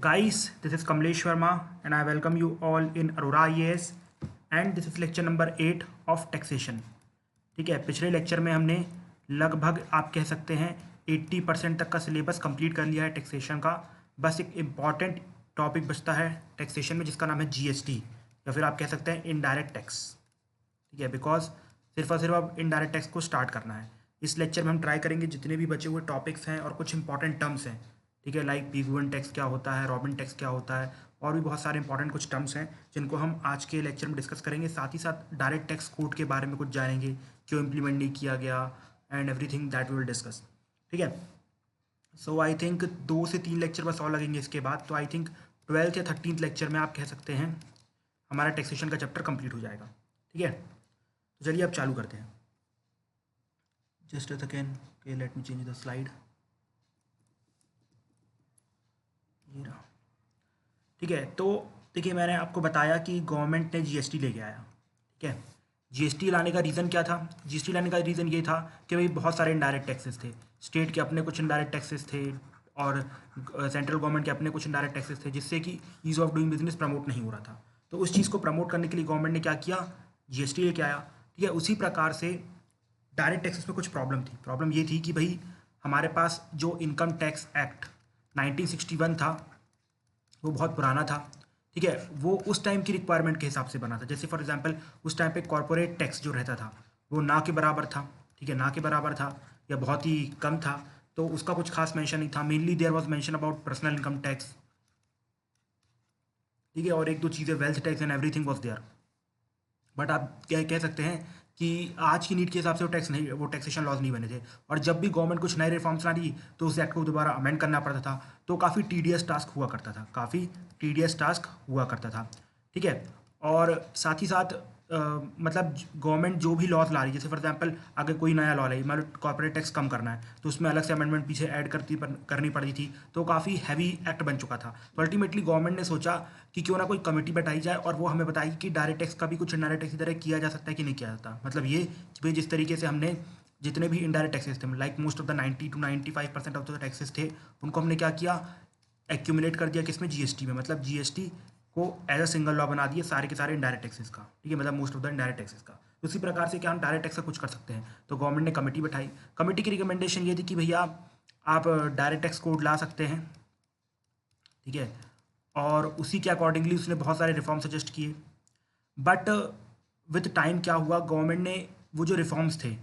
Guys, this is Kamlesh Sharma and I welcome you all in Aurora IAS and this is lecture number 8 of taxation. ठीक है, पिछले lecture में हमने लगभग आप कह सकते हैं 80% तक का सिलेबस कंप्लीट कर लिया है टैक्सेशन का। बस एक इम्पॉर्टेंट टॉपिक बचता है टैक्सेशन में जिसका नाम है जीएसटी या फिर आप कह सकते हैं इनडायरेक्ट टैक्स। ठीक है, बिकॉज सिर्फ और सिर्फ अब इनडायरेक्ट टैक्स को स्टार्ट करना है। इस लेक्चर में हम ट्राई करेंगे जितने भी बचे हुए टॉपिक्स हैं और कुछ इंपॉर्टेंट टर्म्स हैं, ठीक है, लाइक पिगुइन टैक्स क्या होता है, रॉबिन टैक्स क्या होता है, और भी बहुत सारे इंपॉर्टेंट कुछ टर्म्स हैं जिनको हम आज के लेक्चर में डिस्कस करेंगे। साथ ही साथ डायरेक्ट टैक्स कोड के बारे में कुछ जानेंगे, क्यों इम्प्लीमेंट नहीं किया गया and everything that we will discuss. ठीक है, सो आई थिंक 2 से 3 लेक्चर बस और लगेंगे इसके बाद। तो आई थिंक 12th या 13th लेक्चर में आप कह सकते हैं हमारा टैक्सेशन का चैप्टर कंप्लीट हो जाएगा। ठीक है, तो चलिए अब चालू करते हैं। Just a second, okay, let me change the slide. ये रहा। ठीक है, तो देखिए मैंने आपको बताया कि गवर्नमेंट ने जीएसटी लेके आया। ठीक है, जीएसटी लाने का रीज़न क्या था? जीएसटी लाने का रीज़न ये था कि भाई बहुत सारे इनडायरेक्ट टैक्सेस थे, स्टेट के अपने कुछ इनडायरेक्ट टैक्सेस थे और सेंट्रल गवर्नमेंट के अपने कुछ इनडायरेक्ट टैक्सेस थे, जिससे कि ease of doing business promote नहीं हो रहा था। तो उस चीज़ को प्रमोट करने के लिए गवर्नमेंट ने क्या किया? जीएसटी लेके आया। ठीक है, उसी प्रकार से डायरेक्ट टैक्सेस में कुछ प्रॉब्लम थी। प्रॉब्लम ये थी कि भाई हमारे पास जो इनकम टैक्स एक्ट 1961 था वो बहुत पुराना था। ठीक है, वो उस टाइम की रिक्वायरमेंट के हिसाब से बना था। जैसे फॉर एग्जांपल उस टाइम पे कॉर्पोरेट टैक्स जो रहता था वो ना के बराबर था। ठीक है, ना के बराबर था या बहुत ही कम था, तो उसका कुछ खास मेंशन नहीं था। Mainly there was mention about personal income tax. ठीक है, और एक दो चीज़ें wealth tax and everything was there. But आप क्या कह सकते हैं कि आज की नीड के हिसाब से वो टैक्सेशन लॉज नहीं बने थे। और जब भी गवर्नमेंट कुछ नए रिफॉर्म्स ला रही तो उस एक्ट को दोबारा अमेंड करना पड़ता था, तो काफ़ी टीडियस टास्क हुआ करता था, ठीक है, और साथ ही साथ मतलब गवर्नमेंट जो भी लॉज ला रही है, जैसे फॉर एग्जांपल अगर कोई नया लॉ है, मतलब कॉर्पोरेट टैक्स कम करना है, तो उसमें अलग से अमेंडमेंट पीछे ऐड करनी पड़ती थी, तो काफ़ी हैवी एक्ट बन चुका था। तो अल्टीमेटली गवर्नमेंट ने सोचा कि क्यों ना कोई कमेटी बैठाई जाए और वो हमें बताएगी कि डायरेक्ट टैक्स का भी कुछ इनडायरेक्ट टैक्स की तरह किया जा सकता है कि नहीं किया जाता। मतलब ये कि भाई जिस तरीके से हमने जितने भी इनडायरेक्ट टैक्सेस थे, like most of the 90 to 95% of the taxes थे, उनको हमने क्या किया? एक्यूमुलेट कर दिया किसमें? जीएसटी में। मतलब जीएसटी को एज अ सिंगल लॉ बना दिए सारे के सारे इनडायरेक्ट टैक्सेस का। ठीक है, मतलब most of the indirect taxes का। तो उसी प्रकार से क्या हम डायरेक्ट टैक्स का कुछ कर सकते हैं? तो गवर्नमेंट ने कमेटी बैठाई। कमेटी की रिकमेंडेशन ये थी कि भैया आप डायरेक्ट टैक्स कोड ला सकते हैं। ठीक है, और उसी के अकॉर्डिंगली उसने बहुत सारे रिफॉर्म सजेस्ट किए। बट विद टाइम क्या हुआ, गवर्नमेंट ने वो जो रिफॉर्म्स थे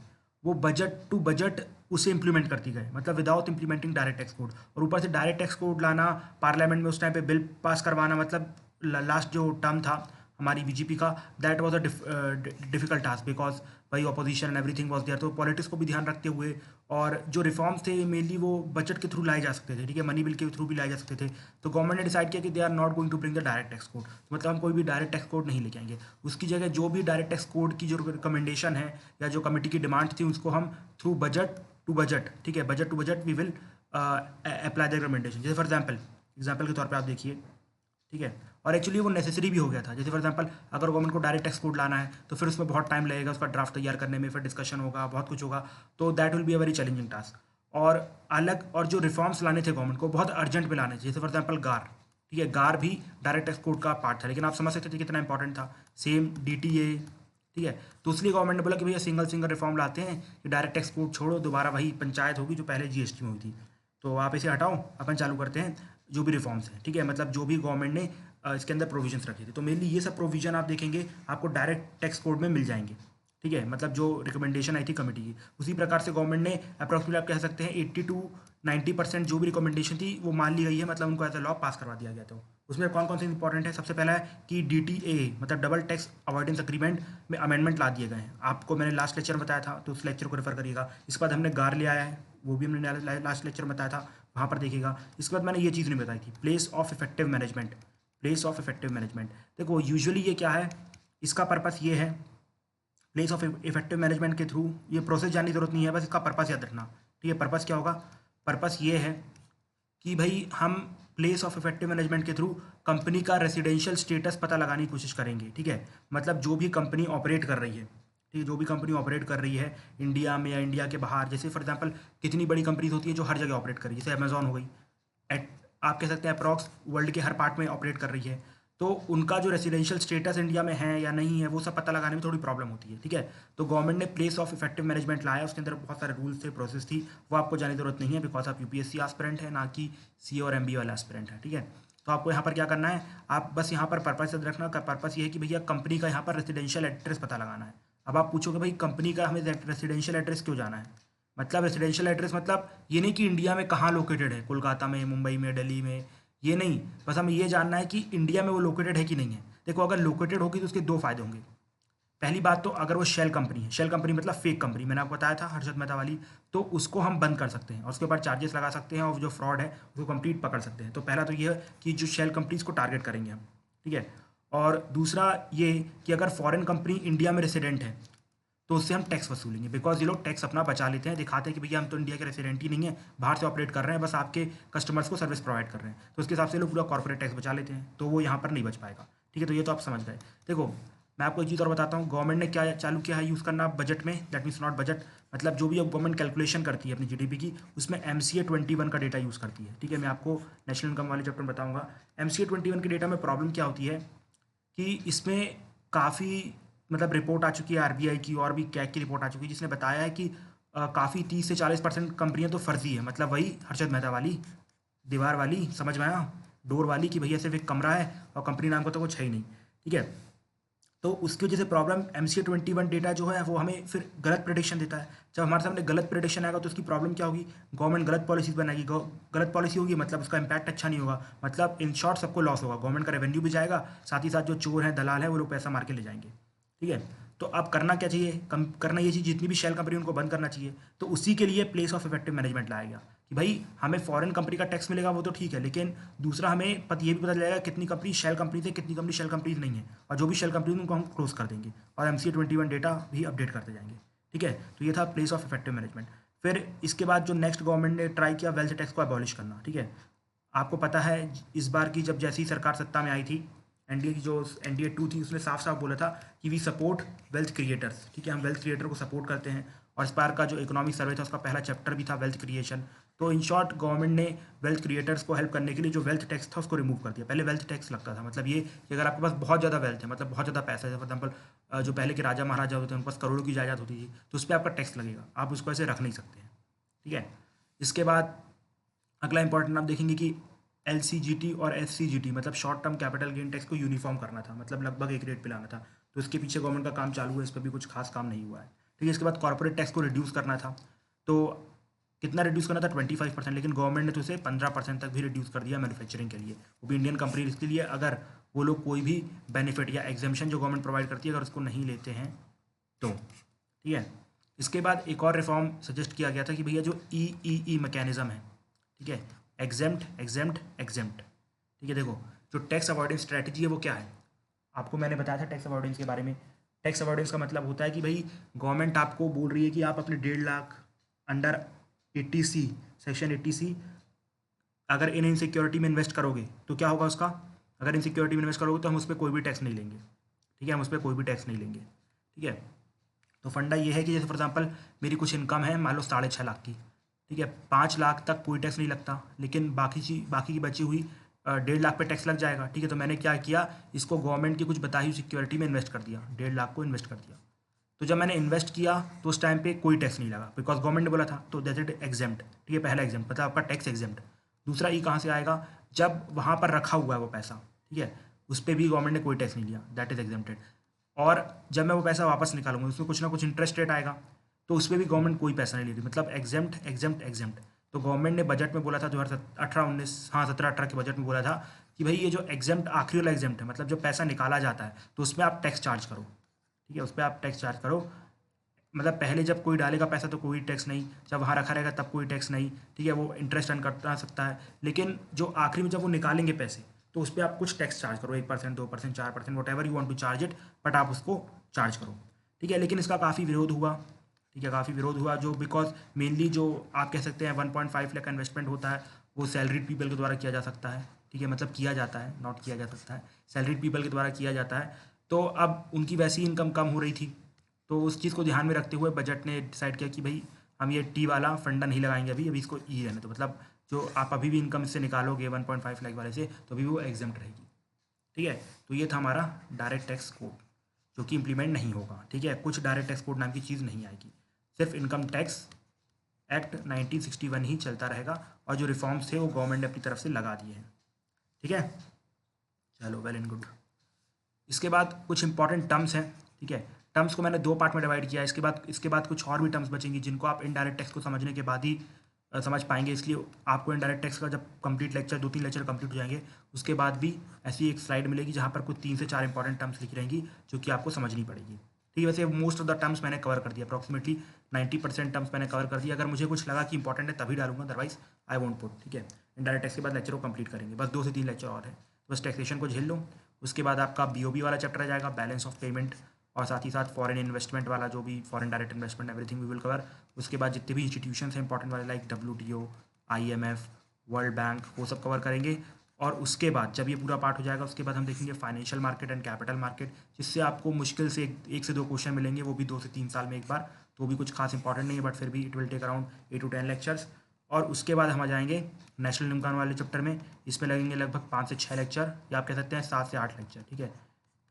वो बजट टू बजट उसे इम्प्लीमेंट करती गए, मतलब without implementing direct tax code. और ऊपर से डायरेक्ट टैक्स कोड लाना, पार्लियामेंट में उस टाइम पे बिल पास करवाना, मतलब लास्ट जो टर्म था हमारी बीजेपी का, that was a difficult task because भाई opposition and everything was there. तो पॉलिटिक्स को भी ध्यान रखते हुए, और जो रिफॉर्म्स थे मेनली वो बजट के थ्रू लाए जा सकते थे, ठीक है, मनी बिल के थ्रू भी लाए जा सकते थे। तो गवर्नमेंट ने डिसाइड किया कि they are not going to bring the direct tax code, मतलब हम कोई भी डायरेक्ट टैक्स कोड नहीं लेके आएंगे। उसकी जगह जो भी डायरेक्ट टैक्स कोड की जो रिकमेंडेशन है या जो कमेटी की डिमांड थी उसको हम थ्रू बजट टू बजट, ठीक है, budget to budget we will apply the recommendation. जैसे फॉर एग्जाम्पल के तौर पर आप देखिए, ठीक है, और एक्चुअली वो नेसेसरी भी हो गया था। जैसे फॉर एग्जांपल अगर गवर्नमेंट को डायरेक्ट टैक्स कोड लाना है तो फिर उसमें बहुत टाइम लगेगा, उसका ड्राफ्ट तैयार करने में, फिर डिस्कशन होगा, बहुत कुछ होगा, तो that will be a very challenging task. और जो रिफॉर्म्स लाने थे गवर्नमेंट को बहुत अर्जेंट में लाने थे, जैसे फॉर एग्जाम्पल गार, ठीक है, गार भी डायरेक्ट टैक्स कोड का पार्ट था, लेकिन आप समझ सकते थे कितना इंपॉर्टेंट था। सेम डीटीए, ठीक है, तो इसलिए गवर्नमेंट ने बोला कि भैया सिंगल रिफॉर्म लाते हैं कि डायरेक्ट टैक्स कोड छोड़ो, दोबारा वही पंचायत होगी जो पहले जीएसटी में हुई थी। तो आप इसे हटाओ, अपन चालू करते हैं जो भी रिफॉर्म्स हैं, ठीक है, मतलब जो भी गवर्नमेंट ने इसके अंदर प्रोविजंस रखे थे। तो मेनली ये सब प्रोविजन आप देखेंगे आपको डायरेक्ट टैक्स कोड में मिल जाएंगे। ठीक है, मतलब जो रिकमेंडेशन आई थी कमेटी की, उसी प्रकार से गवर्नमेंट ने अप्रॉक्सीमेटली आप कह सकते हैं 80 to 90% जो भी रिकमेंडेशन थी वो मान ली गई है, मतलब उनको एज अ लॉ पास करवा दिया गया। तो उसमें कौन कौन से इंपॉर्टेंट है? सबसे पहला है कि डीटीए मतलब डबल टैक्स अवॉइडेंस अग्रीमेंट में अमेंडमेंट ला दिए गए हैं। आपको मैंने लास्ट लेक्चर में बताया था, तो उस लेक्चर को रेफर करिएगा। इसके बाद हमने गार ले आया है, वो भी हमने लास्ट लेक्चर में बताया था, वहाँ पर देखिएगा। इसके बाद मैंने ये चीज़ नहीं बताई थी, प्लेस ऑफ इफेक्टिव मैनेजमेंट। देखो यूजुअली ये क्या है, इसका पर्पस ये है, प्लेस ऑफ इफेक्टिव मैनेजमेंट के थ्रू, ये प्रोसेस जानने की जरूरत नहीं है, बस इसका पर्पस याद रखना। ठीक है, पर्पस क्या होगा? पर्पस ये है कि भाई हम प्लेस ऑफ इफेक्टिव मैनेजमेंट के थ्रू कंपनी का रेसिडेंशियल स्टेटस पता लगाने की कोशिश करेंगे। ठीक है, मतलब जो भी कंपनी ऑपरेट कर रही है, ठीक है, जो भी कंपनी ऑपरेट कर रही है इंडिया में या इंडिया के बाहर, जैसे फॉर एग्जांपल कितनी बड़ी कंपनीज होती है जो हर जगह ऑपरेट कर रही है, जैसे अमेजॉन हो गई, आप कह सकते हैं अप्रॉक्स वर्ल्ड के हर पार्ट में ऑपरेट कर रही है, तो उनका जो रेसिडेंशियल स्टेटस इंडिया में है या नहीं है वो सब पता लगाने में थोड़ी प्रॉब्लम होती है, ठीक है। तो गवर्नमेंट ने प्लेस ऑफ इफेक्टिव मैनेजमेंट लाया, उसके अंदर बहुत सारे रूल्स थे, प्रोसेस थी, वो आपको जाने की जरूरत नहीं है, बिकॉज आप यूपीएससी एस्पिरेंट है, ना कि सी और एमबी वाला एस्पिरेंट है, ठीक है। तो आपको यहाँ पर क्या करना है, आप बस यहाँ पर पर्पस याद रखना का पर्पस ये है कि भैया कंपनी का यहाँ पर रेसिडेंशियल एड्रेस पता लगाना है। अब आप पूछोगे भाई कंपनी का हमें रेसिडेंशियल एड्रेस क्यों जाना है, मतलब रेसिडेंशियल एड्रेस मतलब ये नहीं कि इंडिया में कहाँ लोकेटेड है, कोलकाता में, मुंबई में, दिल्ली में, ये नहीं, बस हमें ये जानना है कि इंडिया में वो लोकेटेड है कि नहीं है। देखो अगर लोकेटेड होगी तो उसके दो फायदे होंगे। पहली बात तो अगर वो शेल कंपनी है, शेल कंपनी मतलब फेक कंपनी, मैंने आपको बताया था हर्षद मेहता वाली, तो उसको हम बंद कर सकते हैं और उसके ऊपर चार्जेस लगा सकते हैं और जो फ्रॉड है उसको कंप्लीट पकड़ सकते हैं। तो पहला तो ये है कि जो शेल कंपनीज को टारगेट करेंगे हम, ठीक है। और दूसरा ये कि अगर फॉरेन कंपनी इंडिया में रेसिडेंट है तो उससे हम टैक्स वसूलेंगे, बिकॉज ये लोग टैक्स अपना बचा लेते हैं, दिखाते हैं कि भैया हम तो इंडिया के रेसिडेंट ही नहीं है, बाहर से ऑपरेट कर रहे हैं, बस आपके कस्टमर्स को सर्विस प्रोवाइड कर रहे हैं, तो उसके हिसाब से लोग पूरा कॉर्पोरेट टैक्स बचा लेते हैं, तो वो यहाँ पर नहीं बच पाएगा, ठीक है। तो ये तो आप समझ गए। देखो मैं आपको एक चीज़ और बताता हूँ, गवर्नमेंट ने क्या चालू किया है यूज़ करना बजट में, दैट मीन्स नॉट बजट, मतलब जो भी अब गवर्नमेंट कैलकुलेशन करती है अपनी जीडीपी की, उसमें MCA 21 का डेटा यूज़ करती है, ठीक है। मैं आपको नेशनल इनकम वाले चैप्टर में बताऊँगा। MCA 21 के डेटा में प्रॉब्लम क्या होती है कि इसमें काफ़ी मतलब रिपोर्ट आ चुकी है आरबीआई की, और भी कैग की रिपोर्ट आ चुकी है जिसने बताया है कि काफ़ी 30 से 40% कंपनियां तो फर्जी है, मतलब वही हर्षद मेहता वाली, दीवार वाली, समझ में आया, डोर वाली, कि भैया सिर्फ एक कमरा है और कंपनी नाम का तो कुछ है ही नहीं, ठीक है। तो उसकी वजह से प्रॉब्लम MCA 21 डेटा जो है वो हमें फिर गलत प्रेडिक्शन देता है। जब हमारे सामने गलत प्रेडिक्शन आएगा तो उसकी प्रॉब्लम क्या होगी, गवर्नमेंट गलत पॉलिसीज बनाएगी, गलत पॉलिसी होगी मतलब उसका इम्पैक्ट अच्छा नहीं होगा, मतलब इन शॉर्ट सबको लॉस होगा, गवर्नमेंट का रेवेन्यू भी जाएगा, साथ ही साथ जो चोर हैं दलाल हैं वो लोग पैसा मार के ले जाएंगे, ठीक है। तो अब करना क्या चाहिए, करना ये चीज़ जितनी भी शेल कंपनी उनको बंद करना चाहिए। तो उसी के लिए प्लेस ऑफ इफेक्टिव मैनेजमेंट लाया गया कि भाई हमें फॉरेन कंपनी का टैक्स मिलेगा वो तो ठीक है, लेकिन दूसरा हमें ये भी पता चलेगा कितनी कंपनी शेल कंपनी थे, कितनी कंपनी शेल कंपनीज नहीं है, और जो भी शेल कंपनी उनको हम क्लोज कर देंगे और MCA 21 डेटा भी अपडेट करते जाएंगे, ठीक है। तो ये था प्लेस ऑफ इफेक्टिव मैनेजमेंट। फिर इसके बाद जो नेक्स्ट गवर्नमेंट ने ट्राई किया वेल्थ टैक्स को अबॉलिश करना, ठीक है। आपको पता है इस बार की जब जैसी सरकार सत्ता में आई थी, एनडीए की जो NDA 2 थी उसने साफ साफ बोला था कि वी सपोर्ट वेल्थ क्रिएटर्स, ठीक है, हम वेल्थ क्रिएटर को सपोर्ट करते हैं। और इस बार का जो इकोनॉमिक सर्वे था उसका पहला चैप्टर भी था वेल्थ क्रिएशन। तो इन शॉर्ट गवर्नमेंट ने वेल्थ क्रिएटर्स को हेल्प करने के लिए जो वेल्थ टैक्स था उसको रिमूव कर दिया। पहले वेल्थ टैक्स लगता था, मतलब ये कि अगर आपके पास बहुत ज़्यादा वेल्थ है, मतलब बहुत ज़्यादा पैसा है, फॉर एग्जाम्पल जो पहले के राजा महाराजा होते हैं उनके पास करोड़ों की जायदाद होती थी, तो उस पर आपका टैक्स लगेगा, आप उसको ऐसे रख नहीं सकते हैं, ठीक है। इसके बाद अगला इंपॉर्टेंट आप देखेंगे कि LCGT और SCGT मतलब short term capital gain tax को यूनिफॉर्म करना था, मतलब लगभग एक रेट पे लाना था। तो इसके पीछे गवर्नमेंट का काम चालू है, इस पर भी कुछ खास काम नहीं हुआ है, ठीक है। इसके बाद कॉर्पोरेट टैक्स को रिड्यूस करना था, तो कितना रिड्यूस करना था, 25%, लेकिन गवर्नमेंट ने तो उसे 15% तक भी रिड्यूस कर दिया मैन्युफैक्चरिंग के लिए, वो भी इंडियन कंपनी के लिए, अगर वो लोग कोई भी बेनिफिट या एग्जाम्पशन जो गवर्नमेंट प्रोवाइड करती है अगर उसको नहीं लेते हैं तो, ठीक है। इसके बाद एक और रिफॉर्म सजेस्ट किया गया था कि भैया जो EEE मैकेनिज्म है, ठीक है, एग्जेम्प्ट एग्जेम्प्ट एग्जेम्प्ट, ठीक है। देखो जो टैक्स अवॉइडेंस स्ट्रैटेजी है वो क्या है, आपको मैंने बताया था टैक्स अवॉइडेंस के बारे में। टैक्स अवॉइडेंस का मतलब होता है कि भाई गवर्नमेंट आपको बोल रही है कि आप अपने 1.5 lakh under 80C, section 80C अगर इन इनसिक्योरिटी में इन्वेस्ट करोगे तो क्या होगा उसका, अगर इन सिक्योरिटी में इन्वेस्ट करोगे तो हम उस पर कोई भी टैक्स नहीं लेंगे, ठीक है, हम उस पर कोई भी टैक्स नहीं लेंगे, ठीक है। तो फंडा ये है कि जैसे फॉर एग्जांपल मेरी कुछ इनकम है मान लो 6.5 लाख की, ठीक है, 5 लाख तक कोई टैक्स नहीं लगता, लेकिन बाकी की बची हुई 1.5 लाख पे टैक्स लग जाएगा, ठीक है। तो मैंने क्या किया, इसको गवर्नमेंट की कुछ बताई हुई सिक्योरिटी में इन्वेस्ट कर दिया, 1.5 लाख को इन्वेस्ट कर दिया। तो जब मैंने इन्वेस्ट किया तो उस टाइम पे कोई टैक्स नहीं लगा, बिकॉज गवर्नमेंट ने बोला था, तो दैट इट एग्जेम्प्ट, ठीक है, पहला एग्जेम्प्ट मतलब आपका टैक्स एग्जेम्प्ट। दूसरा कहाँ से आएगा, जब वहाँ पर रखा हुआ है वो पैसा, ठीक है, उस पर भी गवर्नमेंट ने कोई टैक्स नहीं लिया, दैट इज एग्जेम्प्टेड। और जब मैं वो पैसा वापस निकालूंगा उसमें कुछ ना कुछ इंटरेस्ट रेट आएगा, तो उस पर भी गवर्नमेंट कोई पैसा नहीं लेती, मतलब एग्जेम्प्ट एग्जेम्प्ट एग्जेम्प्ट। तो गवर्नमेंट ने बजट में बोला था 2018-19, हाँ 17-18 के बजट में बोला था कि भाई ये जो एग्जेम्प्ट आखिरी वाला एग्जेम्प्ट है, मतलब जो पैसा निकाला जाता है तो उसमें आप टैक्स चार्ज करो, ठीक है, उस पर आप टैक्स चार्ज करो। मतलब पहले जब कोई डालेगा पैसा तो कोई टैक्स नहीं, जब वहाँ रखा रहेगा तब कोई टैक्स नहीं, ठीक है, वो इंटरेस्ट अर्न करता सकता है, लेकिन जो आखिरी में जब वो निकालेंगे पैसे तो उस पर आप कुछ टैक्स चार्ज करो, 1%, 2%, 4%, whatever you want to charge it, but आप उसको चार्ज करो, ठीक है। लेकिन इसका काफ़ी विरोध हुआ, ठीक है, काफ़ी विरोध हुआ, जो बिकॉज मेनली जो आप कह सकते हैं 1.5 लाख का इन्वेस्टमेंट होता है वो सैलरीड पीपल के द्वारा किया जा सकता है, ठीक है, मतलब किया जाता है, नॉट किया जा सकता है, सैलरीड पीपल के द्वारा किया जाता है। तो अब उनकी वैसी इनकम कम हो रही थी, तो उस चीज़ को ध्यान में रखते हुए बजट ने डिसाइड किया कि भाई हम ये टी वाला फंडा नहीं लगाएंगे, अभी इसको ई रहने तो, मतलब जो आप अभी भी इनकम से निकालोगे 1.5 लाख वाले से, तो अभी वो एग्जम्प्ट रहेगी। ठीक है, तो ये था हमारा डायरेक्ट टैक्स कोड, जो कि इम्प्लीमेंट नहीं होगा। ठीक है, कुछ डायरेक्ट टैक्स कोड नाम की चीज़ नहीं आएगी, सिर्फ इनकम टैक्स एक्ट 1961 ही चलता रहेगा, और जो रिफॉर्म्स थे वो गवर्नमेंट ने अपनी तरफ से लगा दिए हैं। ठीक है, चलो वेल एंड गुड। इसके बाद कुछ इंपॉर्टेंट टर्म्स हैं। ठीक है, टर्म्स को मैंने 2 पार्ट में डिवाइड किया है। इसके बाद कुछ और भी टर्म्स बचेंगी जिनको आप इनडायरेक्ट टैक्स को समझने के बाद ही समझ पाएंगे। इसलिए आपको इनडायरेक्ट टैक्स का जब कंप्लीट लेक्चर 2-3 लेक्चर कंप्लीट हो जाएंगे, उसके बाद भी ऐसी एक स्लाइड मिलेगी जहाँ पर कुछ 3 से 4 इंपॉर्टेंट टर्म्स लिखी रहेंगी जो कि आपको समझनी पड़ेगी। ठीक है, वैसे मोस्ट ऑफ द टर्म्स मैंने कवर कर दिया, अप्रॉक्सीमेटली 90% टर्म्स मैंने कवर कर दिया। अगर मुझे कुछ लगा कि इंपॉर्टेंट है तभी डालूंगा, अदरवाइज आई वोंट पुट। ठीक है, इनडायरेक्ट टैक्स के बाद लेक्चर को कंप्लीट करेंगे, बस 2 से 3 लेक्चर और है, तो बस टैक्सेशन को झेल लो। उसके बाद आपका BOP वाला चैप्टर आ जाएगा, बैलेंस ऑफ पेमेंट, और साथ ही साथ फॉरेन इन्वेस्टमेंट वाला, जो भी foreign direct investment, everything we will cover. उसके बाद जितने भी इंस्टीट्यूशन हैं इंपॉर्टेंट वाले, like WTO, IMF, world bank, वो सब कवर करेंगे। और उसके बाद जब ये पूरा पार्ट हो जाएगा, उसके बाद हम देखेंगे financial market and capital market, जिससे आपको मुश्किल से एक से 2 क्वेश्चन मिलेंगे, वो भी 2 से 3 साल में एक बार, तो भी कुछ खास इंपॉर्टेंट नहीं है, बट फिर भी it will take around 8 to 10 lectures. और उसके बाद हम आ जाएंगे नेशनल इनकम वाले चैप्टर में, इसमें लगेंगे लगभग 5 से 6 लेक्चर, या आप कह सकते हैं 7 से 8 लेक्चर। ठीक है,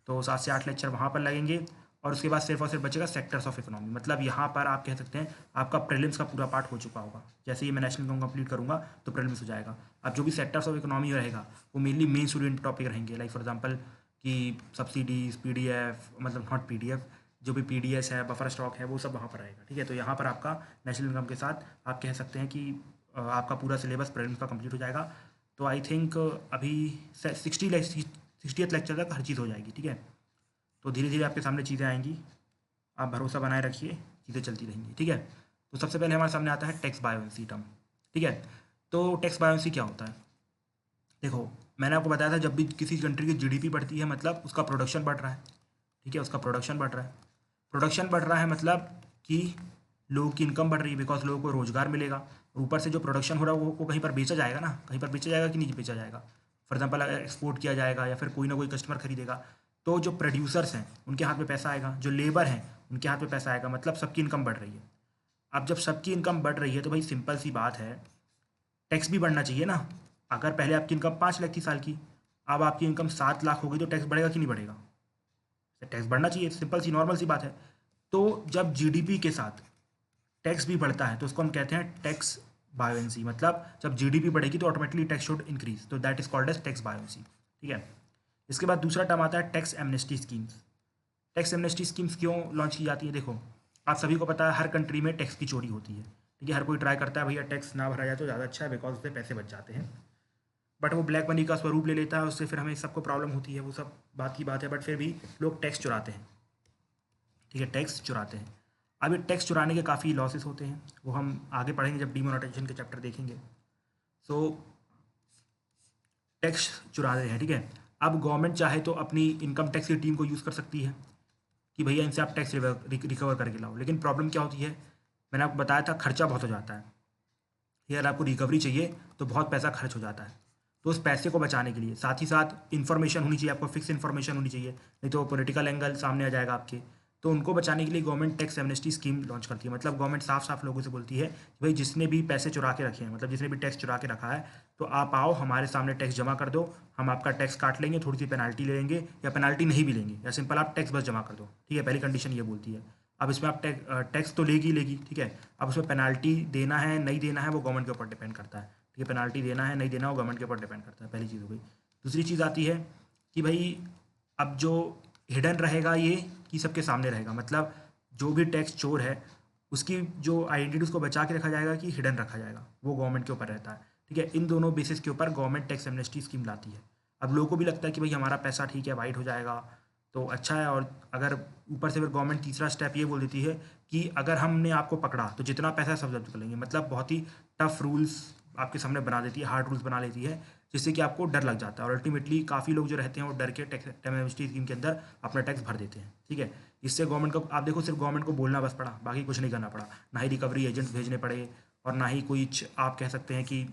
तो 7 से 8 लेक्चर वहाँ पर लगेंगे। और उसके बाद सिर्फ और सिर्फ बचेगा सेक्टर्स ऑफ इकोनॉमी, मतलब यहाँ पर आप कह सकते हैं आपका प्रीलिम्स का पूरा पार्ट हो चुका होगा। जैसे ही मैं नेशनल इनकम कंप्लीट करूँगा तो प्रीलिम्स हो जाएगा। अब जो भी सेक्टर्स ऑफ इकोनॉमी रहेगा वो मेनली मेन स्टूडेंट टॉपिक रहेंगे, लाइक फॉर एग्जांपल कि सब्सिडीज, PDF, मतलब नॉट PDF, जो भी PDS है, बफर स्टॉक है, वो सब वहाँ पर आएगा। ठीक है, तो यहाँ पर आपका नेशनल इनकम के साथ आप कह सकते हैं कि आपका पूरा सिलेबस प्रीलिम्स का कंप्लीट हो जाएगा। तो आई थिंक अभी 60th लेक्चर तक हर चीज़ हो जाएगी। ठीक है, तो धीरे धीरे आपके सामने चीज़ें आएंगी, आप भरोसा बनाए रखिए, चीज़ें चलती रहेंगी। ठीक है, तो सबसे पहले हमारे सामने आता है टैक्स बायोंसी टर्म। ठीक है, तो टैक्स बायोंसी क्या होता है? देखो, मैंने आपको बताया था जब भी किसी कंट्री की GDP बढ़ती है, मतलब उसका प्रोडक्शन बढ़ रहा है। ठीक है, उसका प्रोडक्शन बढ़ रहा है। प्रोडक्शन बढ़ रहा है मतलब कि लोगों की इनकम बढ़ रही है, बिकॉज लोगों को रोजगार मिलेगा। और ऊपर से जो प्रोडक्शन हो रहा है वो कहीं पर बेचा जाएगा ना, कहीं पर बेचा जाएगा कि नहीं बेचा जाएगा। फॉर एग्जाम्पल अगर एक्सपोर्ट किया जाएगा या फिर कोई ना कोई कस्टमर खरीदेगा, तो जो प्रोड्यूसर्स हैं उनके हाथ में पैसा आएगा, जो लेबर हैं उनके हाथ में पैसा आएगा, मतलब सबकी इनकम बढ़ रही है। अब जब सबकी इनकम बढ़ रही है तो भाई सिंपल सी बात है, टैक्स भी बढ़ना चाहिए ना। अगर पहले आपकी इनकम 5 लाख थी साल की, अब आपकी इनकम 7 लाख हो गई, तो टैक्स बढ़ेगा कि नहीं बढ़ेगा? टैक्स बढ़ना चाहिए, सिंपल सी नॉर्मल सी बात है। तो जब GDP के साथ टैक्स भी बढ़ता है तो उसको हम कहते हैं टैक्स बायोंसी, मतलब जब GDP बढ़ेगी तो ऑटोमेटिकली टैक्स शुड इंक्रीज, तो that is called as tax buoyancy. ठीक है, इसके बाद दूसरा टर्म आता है tax amnesty schemes. Tax amnesty schemes क्यों लॉन्च की जाती है? देखो, आप सभी को पता है हर कंट्री में टैक्स की चोरी होती है। ठीक है, हर कोई ट्राई करता है भैया टैक्स ना भरा जाए तो ज़्यादा अच्छा है, बिकॉज उससे पैसे बच जाते हैं। बट वो ब्लैक मनी का स्वरूप ले लेता है, उससे फिर हमें सबको प्रॉब्लम होती है, वो सब बात की बात है। बट फिर भी लोग टैक्स चुराते हैं। ठीक है, टैक्स चुराते हैं। अब ये टैक्स चुराने के काफ़ी लॉसेस होते हैं, वो हम आगे पढ़ेंगे जब डिमोनेटाइजेशन के चैप्टर देखेंगे। सो टैक्स चुरा रहे हैं। ठीक है, अब गवर्नमेंट चाहे तो अपनी इनकम टैक्स की टीम को यूज़ कर सकती है कि भैया इनसे आप टैक्स रिकवर करके लाओ। लेकिन प्रॉब्लम क्या होती है, मैंने आपको बताया था खर्चा बहुत हो जाता है। यार आपको रिकवरी चाहिए तो बहुत पैसा खर्च हो जाता है। तो उस पैसे को बचाने के लिए साथ ही साथ इन्फॉर्मेशन होनी चाहिए, आपको फिक्स इन्फॉर्मेशन होनी चाहिए, नहीं तो पॉलिटिकल एंगल सामने आ जाएगा आपके। तो उनको बचाने के लिए government tax amnesty scheme launch करती है। मतलब गवर्नमेंट साफ साफ लोगों से बोलती है कि भाई जिसने भी पैसे चुरा के रखे हैं, मतलब जिसने भी टैक्स चुरा के रखा है, तो आप आओ हमारे सामने टैक्स जमा कर दो, हम आपका टैक्स काट लेंगे, थोड़ी सी पेनाल्टी ले लेंगे, या पेनाल्टी नहीं भी लेंगे, या सिंपल आप टैक्स बस जमा कर दो। ठीक है, पहली कंडीशन ये बोलती है। अब इसमें आप टैक्स तो लेगी। ठीक है, अब उसमें पेनाल्टी देना है नहीं देना है वो गवर्नमेंट के ऊपर डिपेंड करता है। ठीक है, पेनाल्टी देना है नहीं देना वो गवर्नमेंट के ऊपर डिपेंड करता है, पहली चीज़ हो गई। दूसरी चीज़ आती है कि भाई अब जो हिडन रहेगा ये कि सबके सामने रहेगा, मतलब जो भी टैक्स चोर है उसकी जो आइडेंटिटी उसको बचा के रखा जाएगा कि हिडन रखा जाएगा, वो गवर्नमेंट के ऊपर रहता है। ठीक है, इन दोनों बेसिस के ऊपर गवर्नमेंट टैक्स एमनेस्टी स्कीम लाती है। अब लोगों को भी लगता है कि भाई हमारा पैसा ठीक है वाइट हो जाएगा तो अच्छा है। और अगर ऊपर से फिर गवर्नमेंट तीसरा स्टेप ये बोल देती है कि अगर हमने आपको पकड़ा तो जितना पैसा है सब जब्त कर लेंगे। मतलब बहुत ही टफ रूल्स आपके सामने बना देती है, हार्ड रूल्स बना लेती है, जिससे कि आपको डर लग जाता है। और अल्टीमेटली काफ़ी लोग जो रहते हैं वो डर के टैक्स एमनेस्टी स्कीम के अंदर अपना टैक्स भर देते हैं। ठीक है, इससे गवर्नमेंट को आप देखो सिर्फ गवर्नमेंट को बोलना बस पड़ा, बाकी कुछ नहीं करना पड़ा, ना ही रिकवरी एजेंट्स भेजने पड़े और ना ही कुछ आप कह सकते हैं कि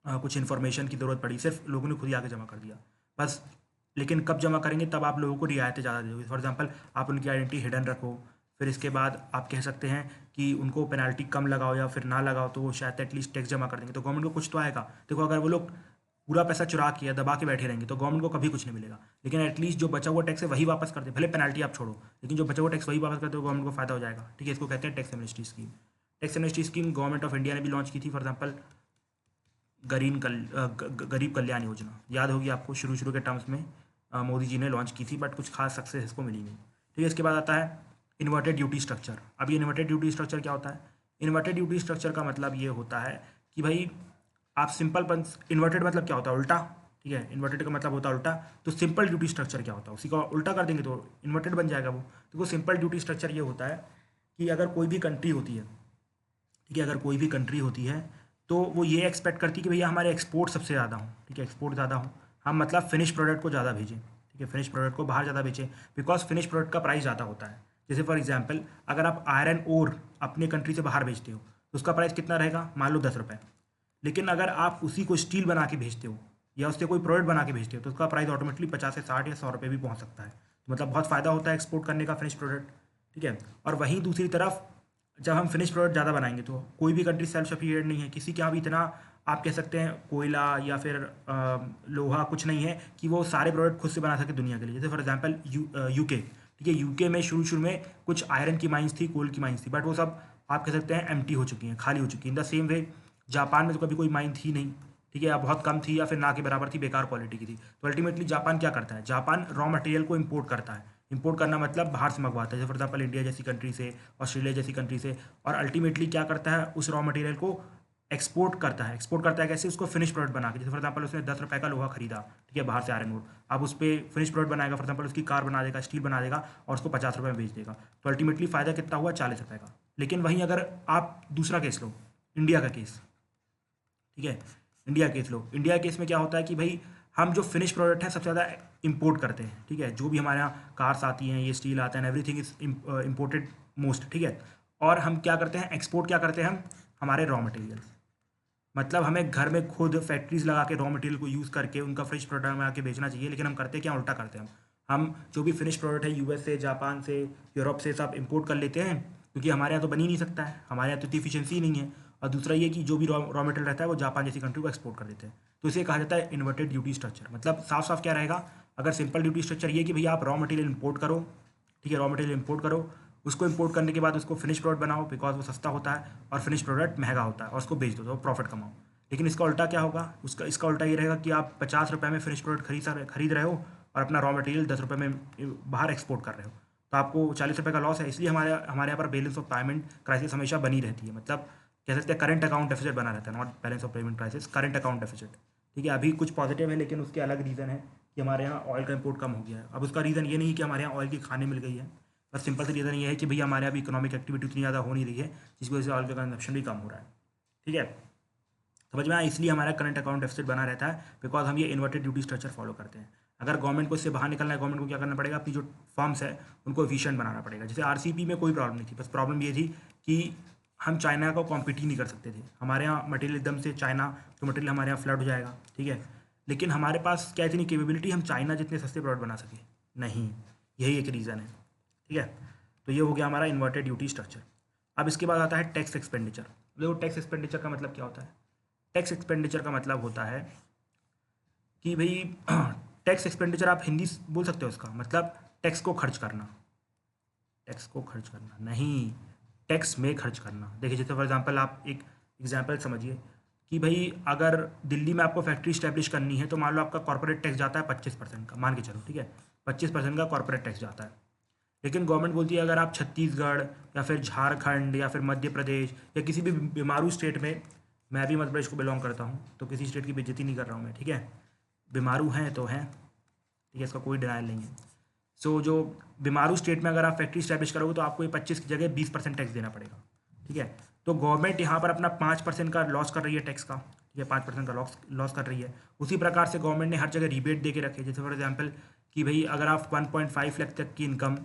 कुछ इन्फॉर्मेशन की ज़रूरत पड़ी, सिर्फ लोगों ने खुद ही आके जमा कर दिया बस। लेकिन कब जमा करेंगे तब आप लोगों को रियायतें ज़्यादा दोगे। फॉर एग्जांपल आप उनकी आइडेंटिटी हिडन रखो, फिर इसके बाद आप कह सकते हैं कि उनको पेनल्टी कम लगाओ या फिर ना लगाओ तो वो शायद एटलीस्ट टैक्स जमा कर देंगे, तो गवर्नमेंट को कुछ तो आएगा। देखो अगर वो लोग पूरा पैसा चुरा के या दबा के बैठे रहेंगे तो गवर्नमेंट को कभी कुछ नहीं मिलेगा, लेकिन एटलीस्ट जो बचा हुआ टैक्स है वही वापस कर दे, भले पेनल्टी आप छोड़ो, लेकिन जो बचा हुआ टैक्स वही वापस कर दे तो गवर्नमेंट को फायदा हो जाएगा। ठीक है, इसको कहते हैं tax amnesty scheme. Tax amnesty scheme government of India ने भी लॉन्च की थी, फॉर एग्जाम्पल गरीब कल्याण योजना, याद होगी आपको, शुरू शुरू के टर्म्स में मोदी जी ने लॉन्च की थी, बट कुछ खास सक्सेस इसको मिली नहीं। ठीक है, इसके बाद आता है इन्वर्टेड ड्यूटी स्ट्रक्चर। अब ये इन्वर्टेड ड्यूटी स्ट्रक्चर क्या होता है? इन्वर्टेड ड्यूटी स्ट्रक्चर का मतलब ये होता है कि भाई आप सिंपल इन्वर्टेड मतलब क्या होता है? उल्टा। ठीक है, इन्वर्टेड का मतलब होता है उल्टा, तो सिंपल ड्यूटी स्ट्रक्चर क्या होता है? उसी का उल्टा कर देंगे तो इन्वर्टेड बन जाएगा वो। तो वो सिंपल ड्यूटी स्ट्रक्चर ये होता है कि अगर कोई भी कंट्री होती है, ठीक है, अगर कोई भी कंट्री होती है तो वो ये एक्सपेक्ट करती है कि भैया हमारे एक्सपोर्ट सबसे ज़्यादा हो। ठीक है, एक्सपोर्ट ज़्यादा हो, हम मतलब फिनिश प्रोडक्ट को ज़्यादा भेजें। ठीक है, फिनिश प्रोडक्ट को बाहर ज़्यादा बेचें, बिकॉज फिनिश प्रोडक्ट का प्राइस ज़्यादा होता है। जैसे फॉर एग्जांपल अगर आप आयरन ओर अपनी कंट्री से बाहर भेजते हो तो उसका प्राइस कितना रहेगा? मान लो 10 रुपये। लेकिन अगर आप उसी को स्टील बना के भेजते हो या उससे कोई प्रोडक्ट बना के भेजते हो तो उसका प्राइस ऑटोमेटिकली 50 से 60 या 100 रुपये भी पहुंच सकता है। तो मतलब बहुत फ़ायदा होता है एक्सपोर्ट करने का फिनिश प्रोडक्ट। ठीक है, और वहीं दूसरी तरफ जब हम फिनिश प्रोडक्ट ज़्यादा बनाएंगे तो कोई भी कंट्री सेल्फ सफिशिएंट नहीं है, किसी के यहाँ भी इतना आप कह सकते हैं कोयला या फिर लोहा कुछ नहीं है कि वो सारे प्रोडक्ट खुद से बना सके दुनिया के लिए। जैसे फॉर एग्जांपल यूके। ठीक है, यूके में शुरू में कुछ आयरन की माइंस थी, कोल की माइंस थी, बट वो सब आप कह सकते हैं एम्प्टी हो चुकी हैं, खाली हो चुकी हैं। In the same way Japan में तो कभी कोई माइन थी नहीं। ठीक है, या बहुत कम थी या फिर ना के बराबर थी, बेकार क्वालिटी की थी। तो अल्टीमेटली जापान क्या करता है? जापान रॉ मटेरियल को इम्पोर्ट करता है। इम्पोर्ट करना मतलब बाहर से मंगवाता है, जैसे फॉर एग्जाम्पल इंडिया जैसी कंट्री से, ऑस्ट्रेलिया जैसी कंट्री से, और अल्टीमेटली क्या करता है? उस रॉ मटेरियल को एक्सपोर्ट करता है। एक्सपोर्ट करता है कैसे? उसको फिनिश प्रोडक्ट बना के। जैसे फॉर एग्जाम्पल उसने 10 रुपये का लोहा खरीदा, ठीक है, बाहर से आयरन ओर, अब उस पर फिनिश प्रोडक्ट बनाएगा, फॉर एग्जाम्पल उसकी कार बना देगा, स्टील बना देगा और उसको 50 रुपये में बेच देगा। तो अल्टीमेटली फ़ायदा कितना हुआ? 40 रुपये का। लेकिन वहीं अगर आप दूसरा केस लो, इंडिया का केस, ठीक है, इंडिया केस लो, इंडिया केस में क्या होता है कि भाई हम जो फिनिश प्रोडक्ट है सबसे ज़्यादा इंपोर्ट करते हैं। ठीक है, जो भी हमारे यहाँ कार्स आती हैं, ये स्टील आता है, एवरीथिंग इज इम्पोर्टेड मोस्ट। ठीक है, और हम क्या करते हैं? एक्सपोर्ट क्या करते हैं हम? हमारे रॉ मटेरियल्स। मतलब हमें घर में खुद फैक्ट्रीज लगा के रॉ मटेरियल को यूज़ करके उनका फिनिश प्रोडक्ट में आके बेचना चाहिए, लेकिन हम करते क्या? उल्टा करते हैं। हम जो भी फिनिश प्रोडक्ट है यूएस से, जापान से, यूरोप से सब इंपोर्ट कर लेते हैं, क्योंकि हमारे यहाँ तो बन ही नहीं सकता है, हमारे यहाँ तो इतनी इफिशियंसी नहीं है। और दूसरा ये कि जो भी रॉ मटेरियल रहता है वो जापान जैसी कंट्री को एक्सपोर्ट कर देते हैं। तो इसे कहा जाता है इन्वर्टेड ड्यूटी स्ट्रक्चर। मतलब साफ साफ क्या रहेगा? अगर सिंपल ड्यूटी स्ट्रक्चर ये कि भैया आप रॉ मटेरियल इंपोर्ट करो, ठीक है, रॉ मटेरियल इंपोर्ट करो, उसको इंपोर्ट करने के बाद उसको फिनिश प्रोडक्ट बनाओ, बिकॉज वो सस्ता होता है और फिनिश प्रोडक्ट महंगा होता है, और उसको बेच दो तो प्रॉफिट कमाओ। लेकिन इसका उल्टा क्या होगा? इसका उल्टा ये रहेगा कि आप 50 रुपये में फिनिश प्रोडक्ट खरीद रहे हो और अपना रॉ मटेरियल 10 रुपये में बाहर एक्सपोर्ट कर रहे हो, तो आपको 40 रुपये का लॉस है। इसलिए हमारे यहाँ पर बैलेंस ऑफ पेमेंट क्राइसिस हमेशा बनी रहती है। मतलब कह सकते हैं करंट अकाउंट डेफिसिट बना रहता है, not balance of payment crisis, current account deficit. ठीक है, अभी कुछ पॉजिटिव है लेकिन उसके अलग रीज़न है कि हमारे यहाँ ऑयल का इंपोर्ट कम हो गया है। अब उसका रीज़न ये नहीं कि हमारे यहाँ ऑयल की खाने मिल गई है, बस सिंपल सा रीज़न ये है कि भैया हमारे यहाँ भी इकोनॉमिक एक्टिविटी उतनी ज़्यादा हो नहीं रही है, जिसकी वजह से ऑयल का कंजप्शन भी कम हो रहा है। ठीक है, समझ में आया? इसलिए हमारा करंट अकाउंट डेफिसिट बना रहता है, बिकॉज हम ये इन्वर्टेड ड्यूटी स्ट्रक्चर फॉलो करते हैं। अगर गवर्नमेंट को इससे बाहर निकलना है, गवर्नमेंट को क्या करना पड़ेगा? अपनी जो फर्म्स है उनको एफिशिएंट बनाना पड़ेगा। जैसे आरसीपी में कोई प्रॉब्लम नहीं थी, बस प्रॉब्लम ये थी कि हम चाइना को कॉम्पीट ही नहीं कर सकते थे। हमारे यहाँ मटेरियल एकदम से चाइना तो मटेरियल हमारे यहाँ फ्लड हो जाएगा। ठीक है, लेकिन हमारे पास क्या इतनी कैपेबिलिटी हम चाइना जितने सस्ते प्रोडक्ट बना सके? नहीं, यही एक रीज़न है। ठीक है, तो ये हो गया हमारा इन्वर्टेड ड्यूटी स्ट्रक्चर। अब इसके बाद आता है टैक्स एक्सपेंडिचर। देखो टैक्स एक्सपेंडिचर का मतलब क्या होता है? टैक्स एक्सपेंडिचर का मतलब होता है कि भाई टैक्स एक्सपेंडिचर आप हिंदी बोल सकते हो, इसका मतलब टैक्स को खर्च करना। टैक्स को खर्च करना नहीं, टैक्स में खर्च करना। देखिए जैसे फॉर एग्जांपल आप एक एग्जांपल समझिए कि भाई अगर दिल्ली में आपको फैक्ट्री स्टैब्लिश करनी है तो मान लो आपका कॉर्पोरेट टैक्स जाता है 25% का, मान के चलो, ठीक है, 25% का कॉर्पोरेट टैक्स जाता है। लेकिन गवर्नमेंट बोलती है अगर आप छत्तीसगढ़ या फिर झारखंड या फिर मध्य प्रदेश या किसी भी बीमारू स्टेट में, मैं भी मध्य प्रदेश को बिलोंग करता हूँ तो किसी स्टेट की बेइज्जती नहीं कर रहा हूँ मैं, ठीक है, बीमारू हैं तो हैं, ठीक है, इसका कोई डिनाइल नहीं है। सो जो बीमारू स्टेट में अगर आप फैक्ट्री स्टैब्लिश करोगे तो आपको ये 25 की जगह 20% टैक्स देना पड़ेगा। ठीक है, तो गवर्नमेंट यहाँ पर अपना 5% का लॉस कर रही है टैक्स का, ठीक है, 5% का लॉस कर रही है। उसी प्रकार से गवर्नमेंट ने हर जगह रिबेट दे के रखे, जैसे फॉर एग्जाम्पल कि भाई अगर आप 1.5 लाख तक की इनकम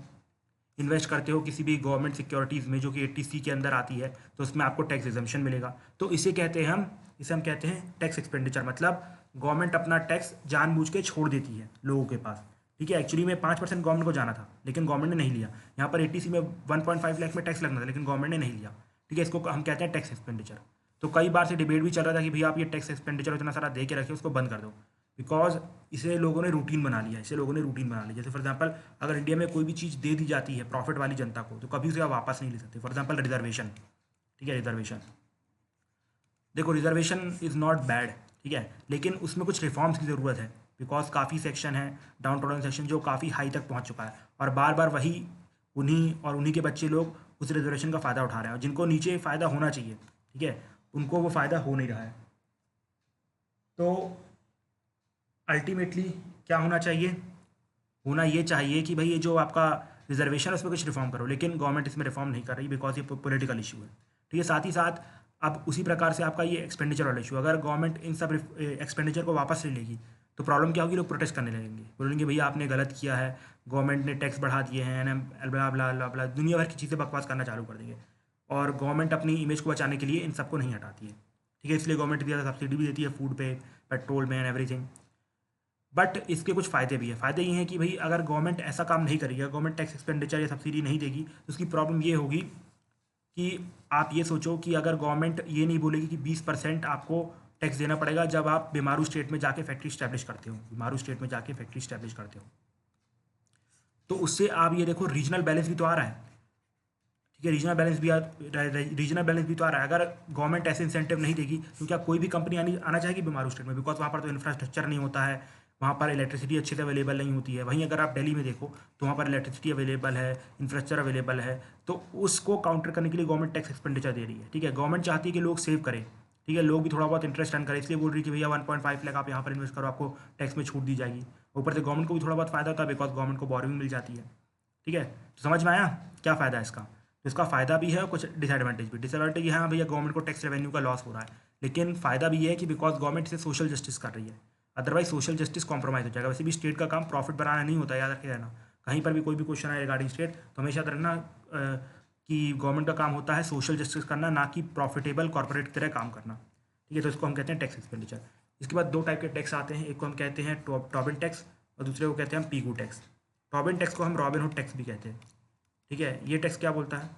इन्वेस्ट करते हो किसी भी गवर्नमेंट सिक्योरिटीज़ में जो कि 80C के अंदर आती है तो उसमें आपको टैक्स एग्जम्पशन मिलेगा। तो इसे कहते हैं हम कहते हैं टैक्स एक्सपेंडिचर। मतलब गवर्नमेंट अपना टैक्स जानबूझ के छोड़ देती है लोगों के पास, ठीक है, एक्चुअली में 5% गवर्नमेंट को जाना था, लेकिन गवर्नमेंट ने नहीं लिया। यहाँ पर एटीसी में 1.5 लाख में टैक्स लगना था, लेकिन गवर्नमेंट ने नहीं लिया। ठीक है, इसको हम कहते हैं टैक्स एक्सपेंडिचर। तो कई बार से डिबेट भी चल रहा था कि भैया आप ये टैक्स एक्सपेंडिचर इतना सारा दे के रखे, उसको बंद कर दो, बिकॉज इसे लोगों ने रूटीन बना लिया, इसे लोगों ने रूटीन बना लिया। जैसे फॉर एग्जाम्पल, अगर इंडिया में कोई भी चीज़ दे दी जाती है प्रॉफिट वाली जनता को, तो कभी उसे आप वापस नहीं ले सकते। फॉर एग्जाम्पल रिजर्वेशन, ठीक है, रिजर्वेशन, देखो रिजर्वेशन इज़ नॉट बैड, ठीक है, लेकिन उसमें कुछ रिफॉर्म्स की ज़रूरत है, बिकॉज काफ़ी सेक्शन है, डाउन टाउन सेक्शन जो काफ़ी हाई तक पहुंच चुका है, और बार बार वही उन्हीं के बच्चे लोग उस रिजर्वेशन का फ़ायदा उठा रहे हैं, और जिनको नीचे फ़ायदा होना चाहिए, ठीक है, उनको वो फ़ायदा हो नहीं रहा है। तो अल्टीमेटली क्या होना चाहिए? होना ये चाहिए कि भाई ये जो आपका रिजर्वेशन है उसमें कुछ रिफॉर्म करो, लेकिन गवर्नमेंट इसमें रिफॉर्म नहीं कर रही, बिकॉज ये पॉलिटिकल इशू है। ठीक है, साथ ही साथ अब उसी प्रकार से आपका ये एक्सपेंडिचर वाला इशू, अगर गवर्नमेंट इन सब एक्सपेंडिचर को वापस ले लेगी तो प्रॉब्लम क्या होगी? लोग प्रोटेस्ट करने लगेंगे, बोलेंगे भैया आपने गलत किया है, गवर्नमेंट ने टैक्स बढ़ा दिए हैं, ब्ला ब्ला ब्ला ब्ला, दुनिया भर की चीज़ें बकवास करना चालू कर देंगे। और गवर्नमेंट अपनी इमेज को बचाने के लिए इन सबको नहीं हटाती है। ठीक है, इसलिए गवर्नमेंट ज़्यादा सब्सिडी भी देती है फूड पे, पेट्रोल में एंड एवरीथिंग। बट इसके कुछ फ़ायदे भी हैं। फ़ायदे ये हैं कि भाई अगर गवर्नमेंट ऐसा काम नहीं करेगी, गवर्नमेंट टैक्स एक्सपेंडिचर या सब्सिडी नहीं देगी, तो उसकी प्रॉब्लम ये होगी कि आप ये सोचो कि अगर गवर्नमेंट ये नहीं बोलेगी कि 20% आपको टैक्स देना पड़ेगा जब आप बीमारू स्टेट में जाके फैक्ट्री स्टैब्लिश करते हो, बीमारू स्टेट में जाके फैक्ट्री स्टैब्लिश करते हो, तो उससे आप ये देखो रीजनल बैलेंस भी तो आ रहा है। ठीक है, रीजनल बैलेंस भी तो आ रहा है। अगर गवर्नमेंट ऐसे इंसेंटिव नहीं देगी तो क्या कोई भी कंपनी आना चाहेगी बीमारू स्टेट में? बिकॉज वहाँ पर तो इंफ्रास्ट्रक्चर नहीं होता है, वहाँ पर इलेक्ट्रिसिटी अच्छे से अवेलेबल नहीं होती है। वहीं अगर आप दिल्ली में देखो तो वहाँ पर इलेक्ट्रिसिटी अवेलेबल है, इंफ्रास्ट्रक्चर अवेलेबल है, तो उसको काउंटर करने के लिए गवर्नमेंट टैक्स एक्सपेंडिचर दे रही है। ठीक है, गवर्नमेंट चाहती है कि लोग सेव करें, ठीक है, लोग भी थोड़ा बहुत इंटरेस्ट अर्न करें, इसलिए बोल रही है कि भैया 1.5 लाख आप यहाँ पर इन्वेस्ट करो, आपको टैक्स में छूट दी जाएगी। ऊपर से गवर्नमेंट को भी थोड़ा बहुत फायदा होता है, बिकॉज गवर्नमेंट को बोरिंग मिल जाती है। ठीक है, तो समझ में आया क्या फ़ायदा है इसका? तो इसका फ़ायदा भी है और कुछ डिसएडवांटेज भी। डिसएडवांटेज ये है, हाँ भैया गवर्नमेंट को टैक्स रेवेन्यू का लॉस हो रहा है, लेकिन फ़ायदा भी ये है कि बिकॉज गवर्नमेंट इसे सोशल जस्टिस कर रही है, अदरवाइज सोशल जस्टिस कॉम्प्रोमाइज़ हो जाएगा। वैसे भी स्टेट का काम प्रॉफिट बनाना नहीं होता, याद रखे रहना। कहीं पर भी कोई भी क्वेश्चन आए रिगार्डिंग स्टेट तो हमेशा याद रखना कि गवर्नमेंट का काम होता है सोशल जस्टिस करना, ना कि प्रॉफिटेबल कॉर्पोरेट की तरह काम करना। ठीक है, तो इसको हम कहते हैं टैक्स एक्सपेंडिचर। इसके बाद दो टाइप के टैक्स आते हैं, एक को हम कहते हैं टॉबिन टैक्स और दूसरे को कहते हैं हम पीगू टैक्स। टॉबिन टैक्स को हम रॉबिनहुड टैक्स भी कहते हैं। ठीक है, ये टैक्स क्या बोलता है?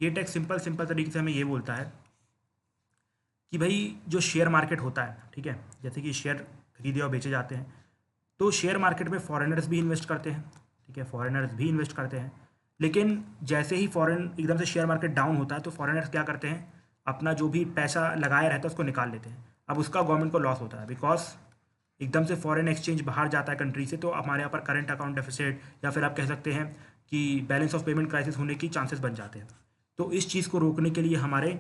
ये टैक्स सिंपल तरीके से हमें ये बोलता है कि भाई जो शेयर मार्केट होता है, ठीक है, जैसे कि शेयर खरीदे और बेचे जाते हैं, तो शेयर मार्केट में फॉरेनर्स भी इन्वेस्ट करते हैं। ठीक है, फॉरेनर्स भी इन्वेस्ट करते हैं, लेकिन जैसे ही फॉरेन एकदम से शेयर मार्केट डाउन होता है तो फॉरेनर्स क्या करते हैं, अपना जो भी पैसा लगाया रहता है उसको निकाल लेते हैं। अब उसका गवर्नमेंट को लॉस होता है, बिकॉज एकदम से फॉरेन एक्सचेंज बाहर जाता है कंट्री से, तो हमारे यहाँ पर करंट अकाउंट डेफिसिट या फिर आप कह सकते हैं कि बैलेंस ऑफ पेमेंट क्राइसिस होने की चांसेस बन जाते हैं। तो इस चीज़ को रोकने के लिए हमारे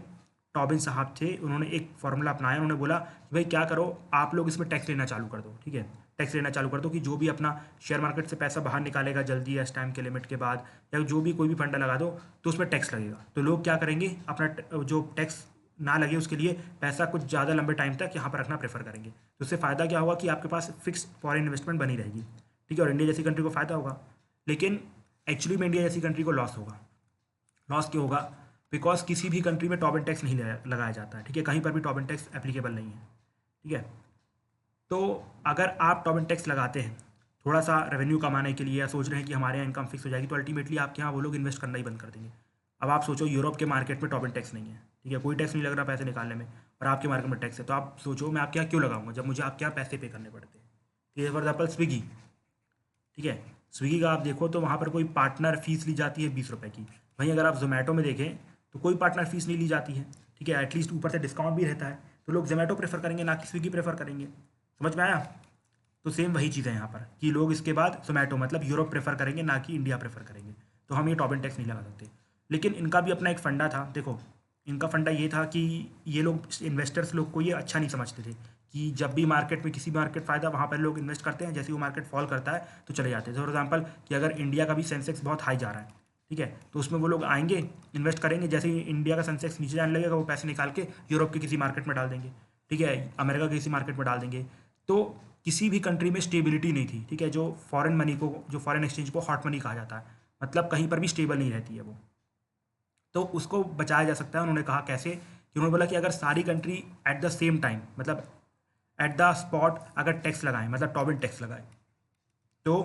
टॉबिन साहब थे, उन्होंने एक फार्मूला अपनाया। उन्होंने बोला कि भाई क्या करो, आप लोग इसमें टैक्स लेना चालू कर दो। ठीक है, टैक्स लेना चालू कर दो कि जो भी अपना शेयर मार्केट से पैसा बाहर निकालेगा जल्दी या इस टाइम के लिमिट के बाद, या जो भी कोई भी फंडा लगा दो तो उसमें टैक्स लगेगा। तो लोग क्या करेंगे, अपना जो टैक्स ना लगे उसके लिए पैसा कुछ ज़्यादा लंबे टाइम तक यहाँ पर रखना प्रेफर करेंगे। तो उससे फ़ायदा क्या होगा कि आपके पास फिक्स फॉरेन इन्वेस्टमेंट बनी रहेगी। ठीक है, और इंडिया जैसी कंट्री को फ़ायदा होगा, लेकिन एक्चुअली में इंडिया जैसी कंट्री को लॉस होगा। लॉस क्यों होगा? बिकॉज किसी भी कंट्री में टॉबिन टैक्स नहीं लगाया जाता है। ठीक है, कहीं पर भी टॉबिन टैक्स एप्लीकेबल नहीं है। ठीक है, तो अगर आप टॉबिन टैक्स लगाते हैं थोड़ा सा रेवेन्यू कमाने के लिए, या सोच रहे हैं कि हमारे यहाँ इनकम फिक्स हो जाएगी, तो अल्टीमेटली आपके यहाँ वो लोग इन्वेस्ट करना ही बंद कर देंगे। अब आप सोचो यूरोप के मार्केट में टॉबिन टैक्स नहीं है, ठीक है, कोई टैक्स नहीं लग रहा पैसे निकालने में, और आपके मार्केट में टैक्स है, तो आप सोचो मैं आपके यहाँ क्यों लगाऊंगा जब मुझे आपके यहाँ पैसे पे करने पड़ते हैं। ठीक है, फॉर एग्जाम्पल स्विगी, ठीक है, स्विगी का आप देखो तो वहाँ पर कोई पार्टनर फीस ली जाती है 20 रुपये की। वहीं अगर आप जोमेटो में देखें तो कोई पार्टनर फीस नहीं ली जाती है। ठीक है, एटलीस्ट ऊपर से डिस्काउंट भी रहता है, तो लोग जोमेटो प्रेफर करेंगे ना कि स्विगी प्रेफर करेंगे। समझ में आया? तो सेम वही चीज़ है यहाँ पर कि लोग इसके बाद जोमेटो मतलब यूरोप प्रेफर करेंगे ना कि इंडिया प्रेफर करेंगे। तो हम ये टॉबिन टैक्स नहीं लगा सकते। लेकिन इनका भी अपना एक फंडा था। देखो, इनका फंडा ये था कि ये लोग इन्वेस्टर्स लोग को ये अच्छा नहीं समझते थे कि जब भी मार्केट में किसी मार्केट फ़ायदा वहाँ पर लोग इन्वेस्ट करते हैं, जैसे वो मार्केट फॉल करता है तो चले जाते हैं। फॉर एग्जाम्पल कि अगर इंडिया का भी सेंसेक्स बहुत हाई जा रहा है, ठीक है, तो उसमें वो लोग आएंगे, इन्वेस्ट करेंगे, जैसे ही इंडिया का सेंसेक्स नीचे जाने लगेगा वो पैसे निकाल के यूरोप के किसी मार्केट में डाल देंगे। ठीक है, अमेरिका के किसी मार्केट में डाल देंगे। तो किसी भी कंट्री में स्टेबिलिटी नहीं थी। ठीक है, जो फॉरेन मनी को, जो फॉरेन एक्सचेंज को हॉट मनी कहा जाता है, मतलब कहीं पर भी स्टेबल नहीं रहती है वो, तो उसको बचाया जा सकता है। उन्होंने कहा कैसे, कि उन्होंने बोला कि अगर सारी country at the same time, मतलब एट द स्पॉट अगर टैक्स लगाएं, मतलब टॉबिन टैक्स लगाएं, तो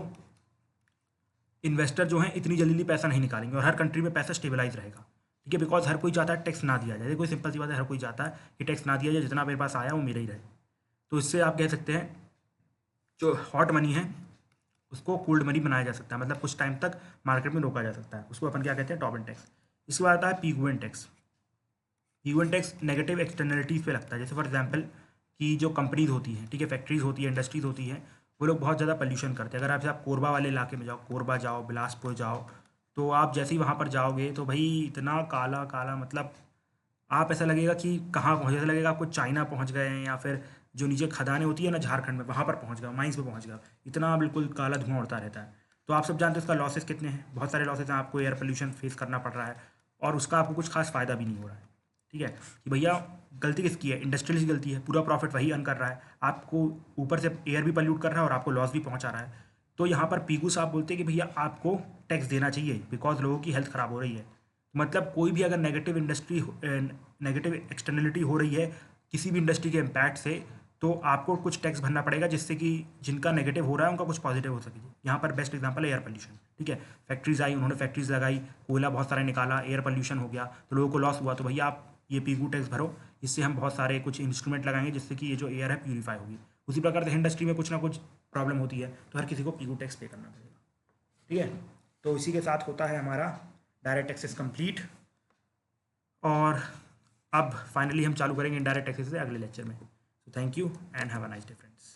इन्वेस्टर जो हैं इतनी जल्दी पैसा नहीं निकालेंगे और हर कंट्री में पैसा स्टेबलाइज रहेगा, ठीक है, बिकॉज हर कोई चाहता है टैक्स ना दिया जाए। कोई सिंपल सी बात है, हर कोई चाहता है कि टैक्स ना दिया जाए, जितना मेरे पास आया वो मेरा ही रहे। तो इससे आप कह सकते हैं जो हॉट मनी है उसको कोल्ड मनी बनाया जा सकता है, मतलब कुछ टाइम तक मार्केट में रोका जा सकता है। उसको अपन क्या कहते हैं, टॉबिन टैक्स। इसके बाद आता है पिगुएन टैक्स। पिगुएन टैक्स नेगेटिव एक्सटर्नलिटीज़ पे लगता है। जैसे फॉर एग्जांपल कि जो कंपनीज होती हैं, ठीक है, फैक्ट्रीज होती है, इंडस्ट्रीज होती हैं, वो लोग बहुत ज़्यादा पोल्यूशन करते हैं। अगर आप कोरबा वाले इलाके में जाओ, कोरबा जाओ, बिलासपुर जाओ, तो आप जैसे ही वहाँ पर जाओगे तो भाई इतना काला काला, मतलब आप ऐसा लगेगा कि कहाँ पहुँचे, ऐसा लगेगा आपको चाइना पहुँच गए हैं, या फिर जो नीचे खदानें होती है ना झारखंड में, वहाँ पर पहुँच गए, माइंस पे पहुँच गए। इतना बिल्कुल काला धुआं उड़ता रहता है। तो आप सब जानते हैं उसका लॉसेस कितने हैं, बहुत सारे लॉसेस हैं, आपको एयर पोल्यूशन फेस करना पड़ रहा है और उसका आपको कुछ खास फ़ायदा भी नहीं हो रहा है। ठीक है, कि भैया गलती किसकी है, इंडस्ट्रियल की गलती है, पूरा प्रॉफिट वही अर्न कर रहा है, आपको ऊपर से एयर भी पल्यूट कर रहा है और आपको लॉस भी पहुंचा रहा है। तो यहाँ पर पीगू साहब बोलते हैं कि भैया आपको टैक्स देना चाहिए बिकॉज लोगों की हेल्थ ख़राब हो रही है। मतलब कोई भी अगर नेगेटिव एक्सटर्नलिटी हो रही है किसी भी इंडस्ट्री के इम्पैक्ट से, तो आपको कुछ टैक्स भरना पड़ेगा जिससे कि जिनका नेगेटिव हो रहा है उनका कुछ पॉजिटिव हो सके। यहाँ पर बेस्ट एग्जांपल है एयर पोल्यूशन। ठीक है, फैक्ट्रीज आई, उन्होंने फैक्ट्रीज लगाई, कोयला बहुत सारा निकाला, एयर पोल्यूशन हो गया, तो लोगों को लॉस हुआ। तो भैया आप ये पीगू टैक्स भरो, इससे हम बहुत सारे कुछ इंस्ट्रूमेंट लगाएंगे जिससे कि ये जो एयर है प्यूरीफाई होगी। उसी प्रकार से इंडस्ट्री में कुछ ना कुछ प्रॉब्लम होती है तो हर किसी को पीगू टैक्स पे करना पड़ेगा। ठीक है, तो इसी के साथ होता है हमारा डायरेक्ट टैक्सेस कंप्लीट। और अब फाइनली हम चालू करेंगे इनडायरेक्ट टैक्सेस से अगले लेक्चर में। So thank you and have a nice day, friends.